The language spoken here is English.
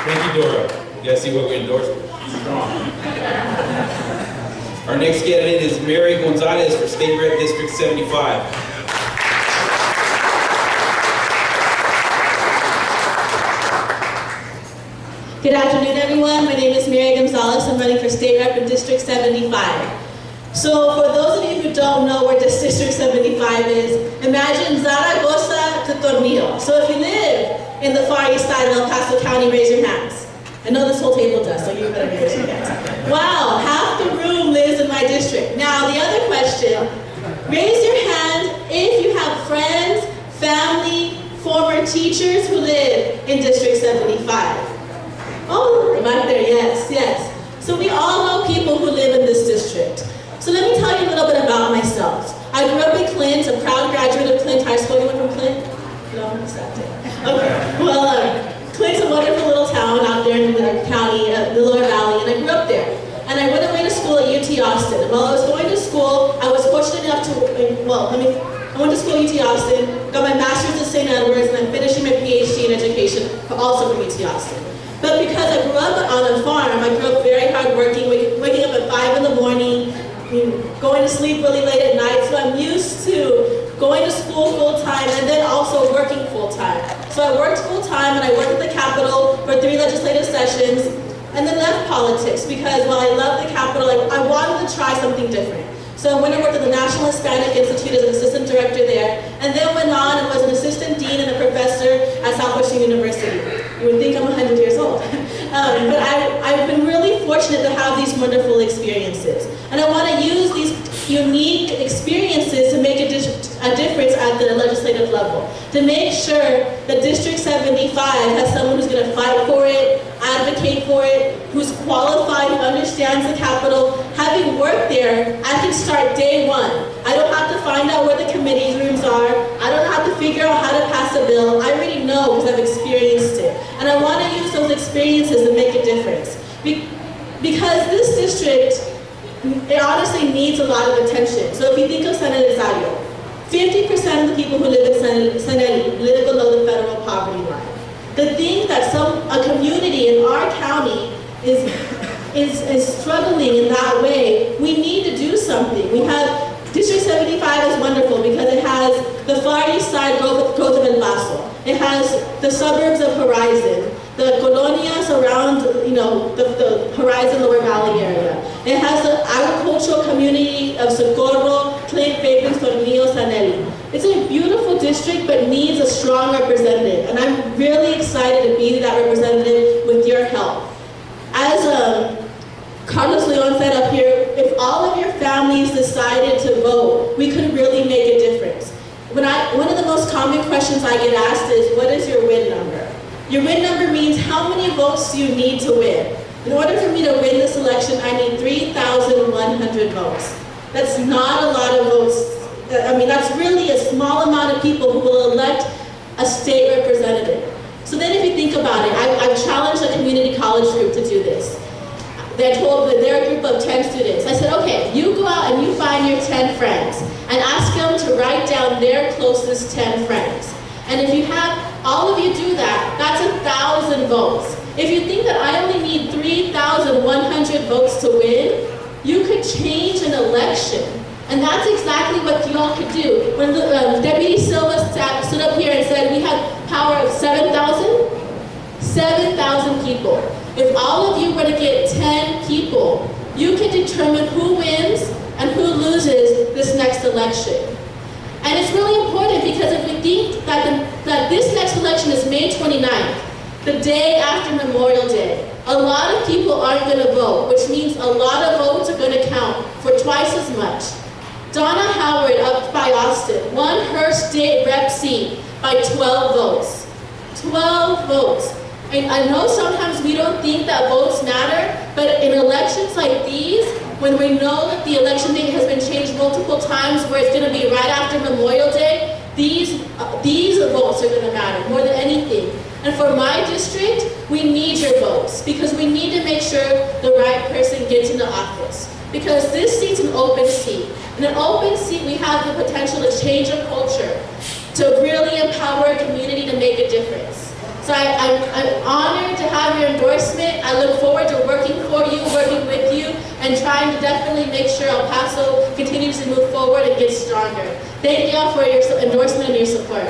Thank you, Dora. You guys see what we endorsed? She's strong. Our next candidate is Mary Gonzalez for State Rep District 75. Good afternoon, everyone. My name is Mary Gonzalez. I'm running for State Rep in District 75. So for those of you who don't know where this District 75 is, imagine Zaragoza to Tornillo. So if you live in the Far East Side of El Paso County, raise your hands. I know this whole table does, so you better raise your hands. Wow, half the room lives in my district. Now the other question, raise your hand if you have friends, family, former teachers who live in District 75. Oh, back there, yes, yes. So we all know people who live in this district. So let me tell you a little bit about myself. I grew up in Clint, a proud graduate of Clint High School. Anyone from Clint? No, it's not it. Okay, well, Clint's a wonderful little town out there in the county, the Lower Valley, and I grew up there. And I went away to school at UT Austin. And while I was going to school, I was fortunate enough to, I went to school at UT Austin, got my master's at St. Edward's, and I'm finishing my PhD in education, also from UT Austin. But because I grew up on a farm, I grew up very hardworking, waking up at 5 in the morning, going to sleep really late at night, so I'm used to going to school full-time and then also working full-time. So I worked full-time and I worked at the Capitol for 3 legislative sessions and then left politics because while I love the Capitol, I wanted to try something different. So I went and worked at the National Hispanic Institute as an assistant director there, and then went on and was an assistant dean and a professor at Southwestern University. You would think I'm 100 years old. But I've been really fortunate to have these wonderful experiences. And I want to use these unique experiences to make a difference at the legislative level. To make sure that District 75 has someone who's going to fight for it, advocate for it, who's qualified, who understands the Capitol. Having worked there, I can start day one. I don't have to find out where the committee rooms are. I don't have to figure out how to pass a bill. I already know because I've experienced it. And I want to use those experiences to make a difference. Because this district, it honestly needs a lot of attention. So if you think of San Elizario, 50% of the people who live in San Eli live below the federal poverty line. To think that a community in our county is struggling in that way, we need to do something. We have District 75 is wonderful because it has the Far East Side growth of El Paso. It has the suburbs of Horizon, the colonias around, the Horizon Lower Valley area. It has the agricultural community of Socorro, Clint, Vagrants, Tornillo, San Eli. It's a beautiful district, but needs a strong representative. And I'm really excited to be that representative with your help. As Carlos Leon said up here, if all of your families decided to vote, we could really make a difference. One of the most common questions I get asked is, what is your win number? Your win number means how many votes you need to win. In order for me to win this election, I need 3,100 votes. That's not a lot of votes. That's really a small amount of people who will elect a state representative. So then if you think about it, I've challenged a community college group to do this. They're a group of 10 students. I said, okay, you go out and you find your 10 friends and ask them to write down their closest 10 friends. And if you have all of you do that, that's 1,000 votes. If you think that I only need 3,100 votes to win, you could change an election. And that's exactly what y'all could do. When Deputy Silva stood up here and said we had power of 7,000 people. If all of you were to get 10 people, you can determine who wins and who loses this next election. And it's really important because if we think that this next election is May 29th, the day after Memorial Day, a lot of people aren't going to vote, which means a lot of votes are going to count for twice as much. Donna Howard up by Austin won her state rep seat by 12 votes. 12 votes. And I know sometimes we don't think that votes matter, but in elections like these, when we know that the election date has been changed multiple times, where it's going to be right after Memorial Day, these votes are going to matter more than anything. And for my district, we need your votes because we need to make sure the right person gets into office. Because this seat's an open seat. In an open seat, we have the potential to change a culture, to really empower a community to make a difference. So I'm honored to have your endorsement. I look forward to working for you, working with you, and trying to definitely make sure El Paso continues to move forward and get stronger. Thank you all for your endorsement and your support.